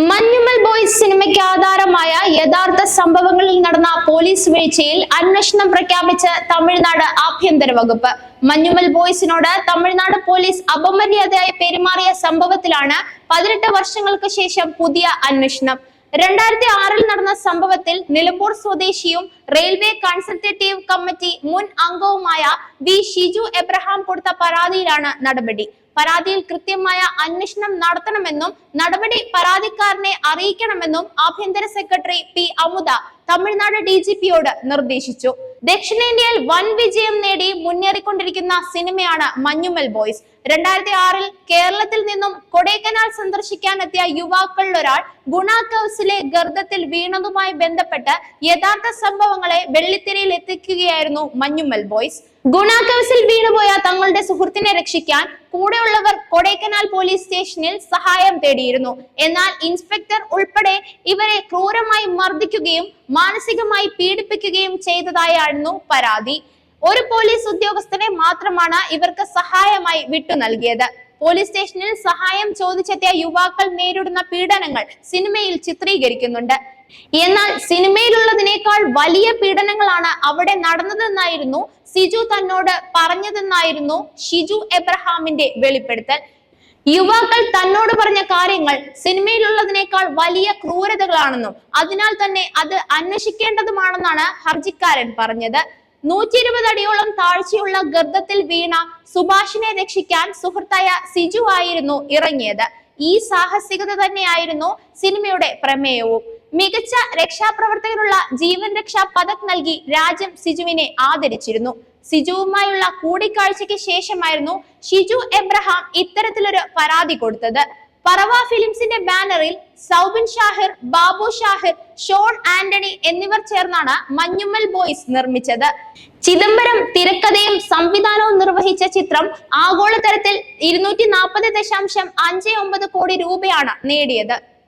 Manjummel boys സിനിമയ്ക്ക് ആധാരമായ യഥാർത്ഥ സംഭവങ്ങളിൽ നടന്ന പോലീസ് വീഴ്ചയിൽ അന്വേഷണം പ്രഖ്യാപിച്ച് തമിഴ്നാട് ആഭ്യന്തര വകുപ്പ്. മഞ്ഞുമൽ ബോയ്സിനോട് തമിഴ്നാട് പോലീസ് അപമര്യാദയായി പെരുമാറിയ സംഭവത്തിലാണ് 18 വർഷങ്ങൾക്ക് ശേഷം പുതിയ അന്വേഷണം. 2006 നടന്ന സംഭവത്തിൽ നിലമ്പൂർ സ്വദേശിയും റെയിൽവേ കൺസൾട്ടേറ്റീവ് കമ്മിറ്റി മുൻ അംഗവുമായ വി ഷിജു എബ്രഹാം കൊടുത്ത പരാതിയിലാണ് നടപടി. പരാതിയിൽ കൃത്യമായ അന്വേഷണം നടത്തണമെന്നും നടപടി പരാതിക്കാരനെ അറിയിക്കണമെന്നും ആഭ്യന്തര സെക്രട്ടറി പി അമുദ തമിഴ്നാട് DGPയോട് നിർദ്ദേശിച്ചു. ദക്ഷിണേന്ത്യയിൽ വൻ വിജയം നേടി മുന്നേറിക്കൊണ്ടിരിക്കുന്ന സിനിമയാണ് മഞ്ഞുമൽ ബോയ്സ്. 2006 കേരളത്തിൽ നിന്നും കൊടൈക്കനാൽ സന്ദർശിക്കാനെത്തിയ യുവാക്കളിൽ ഒരാൾ ഗുണ കേവ്സിലെ ഗർത്തത്തിൽ വീണതുമായി ബന്ധപ്പെട്ട് യഥാർത്ഥ സംഭവങ്ങളെ വെള്ളിത്തിരയിൽ എത്തിക്കുകയായിരുന്നു മഞ്ഞുമൽ ബോയ്സ്. ഗുണ കേവ്സിൽ വീണുപോയ തങ്ങളുടെ സുഹൃത്തിനെ രക്ഷിക്കാൻ കൂടെയുള്ളവർ കൊടൈക്കനാൽ പോലീസ് സ്റ്റേഷനിൽ സഹായം തേടിയിരുന്നു. എന്നാൽ ഇൻസ്പെക്ടർ ഉൾപ്പെടെ ഇവരെ ക്രൂരമായി മർദ്ദിക്കുകയും മാനസികമായി പീഡിപ്പിക്കുകയും ചെയ്തതായിരുന്നു പരാതി. ഒരു പോലീസ് ഉദ്യോഗസ്ഥനെ മാത്രമാണ് ഇവർക്ക് സഹായമായി വിട്ടു നൽകിയത്. പോലീസ് സ്റ്റേഷനിൽ സഹായം ചോദിച്ചെത്തിയ യുവാക്കൾ നേരിടുന്ന പീഡനങ്ങൾ സിനിമയിൽ ചിത്രീകരിക്കുന്നുണ്ട്. എന്നാൽ സിനിമയിലുള്ളതിനേക്കാൾ വലിയ പീഡനങ്ങളാണ് അവിടെ നടന്നതെന്നായിരുന്നു സിജു തന്നോട് പറഞ്ഞതെന്നായിരുന്നു ഷിജു എബ്രഹാമിന്റെ വെളിപ്പെടുത്തൽ. യുവാക്കൾ തന്നോട് പറഞ്ഞ കാര്യങ്ങൾ സിനിമയിലുള്ളതിനേക്കാൾ വലിയ ക്രൂരതകളാണെന്നും അതിനാൽ തന്നെ അത് അന്വേഷിക്കേണ്ടതുമാണെന്നാണ് ഹർജിക്കാരൻ പറഞ്ഞത്. 120 അടിയോളം താഴ്ചയുള്ള ഗർത്തത്തിൽ വീണ സുഭാഷിനെ രക്ഷിക്കാൻ സുഹൃത്തായ സിജു ആയിരുന്നു ഇറങ്ങിയത്. ഈ സാഹസികത തന്നെയായിരുന്നു സിനിമയുടെ പ്രമേയവും. മികച്ച രക്ഷാപ്രവർത്തകനുള്ള ജീവൻ രക്ഷാ പതക് നൽകി രാജ്യം സിജുവിനെ ആദരിച്ചിരുന്നു. സിജുവുമായുള്ള കൂടിക്കാഴ്ചയ്ക്ക് ശേഷമായിരുന്നു ഷിജു എബ്രഹാം ഇത്തരത്തിലൊരു പരാതി കൊടുത്തത്. പറവ ഫിലിംസിന്റെ ബാനറിൽ സൗബിൻ ഷാഹിർ, ബാബു ഷാഹിർ, ഷോൺ ആന്റണി എന്നിവർ ചേർന്നാണ് മഞ്ഞുമൽ ബോയ്സ് നിർമ്മിച്ചത്. ചിദംബരം തിരക്കഥയും സംവിധാനവും നിർവഹിച്ച ചിത്രം ആഗോളതലത്തിൽ 240.59 കോടി രൂപയാണ് നേടിയത്.